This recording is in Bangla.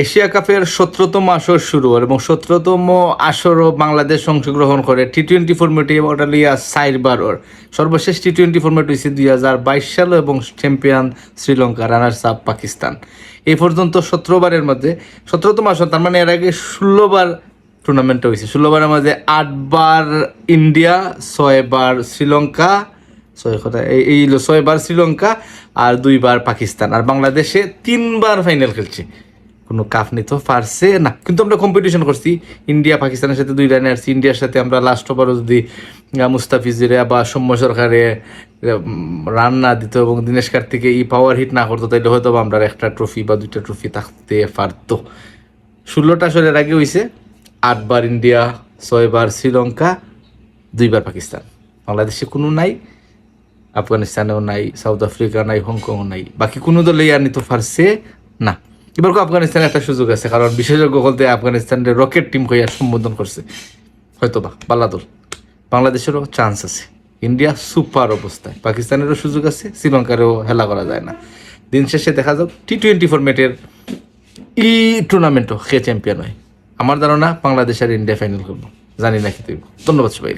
এশিয়া কাপের 17তম আসর শুরু এবং 17তম আসরও বাংলাদেশ অংশগ্রহণ করে টি-20 ফরম্যাটে অস্ট্রেলিয়া 4বার ওর সর্বশেষ টি-20 ফরম্যাট হয়েছে 2022 সালে এবং champion Sri Lanka, runners up Pakistan. এই পর্যন্ত 17বারের মধ্যে 17তম আসর, তার মানে এর আগে 16বার টুর্নামেন্ট হয়েছে। 16বারের মধ্যে 8বার ইন্ডিয়া, 6বার শ্রীলঙ্কা, 6বার শ্রীলঙ্কা আর 2বার পাকিস্তান, আর বাংলাদেশে 3বার ফাইনাল খেলছে। কোনো কাপ নিতে পারছে না, কিন্তু আমরা কম্পিটিশন করছি। ইন্ডিয়া পাকিস্তানের সাথে 2 রানে আসছি। ইন্ডিয়ার সাথে আমরা লাস্ট ওভারও যদি মুস্তাফিজের বা সৌম্য সরকারে রান না দিত এবং দীনেশ কার্তিকে পাওয়ার হিট না করতো, তাইলে হয়তো আমরা একটা ট্রফি বা 2টা ট্রফি থাকতে পারতো। 16টা আসরের আগে হয়েছে 8বার ইন্ডিয়া, 6বার শ্রীলঙ্কা, 2বার পাকিস্তান। বাংলাদেশে কোনো নাই, আফগানিস্তানেও নাই, সাউথ আফ্রিকা নাই, হংকংও নাই, বাকি কোনো দলেই আর নিতে পারছে না। এবার আফগানিস্তানের একটা সুযোগ আছে, কারণ বিশেষজ্ঞ বলতে আফগানিস্তানের রকেট টিম হইয়া সম্বোধন করছে, হয়তো বা বাল্লা দল। বাংলাদেশেরও চান্স আছে। ইন্ডিয়া সুপার অবস্থায়, পাকিস্তানেরও সুযোগ আছে, শ্রীলঙ্কারও হেলা করা যায় না। দিন শেষে দেখা যাক টি-20 ফরম্যাটের টুর্নামেন্টও কে চ্যাম্পিয়ন হয়। আমার ধারণা বাংলাদেশ আর ইন্ডিয়া ফাইনাল করবো, জানি না কি। ধন্যবাদ সবাই।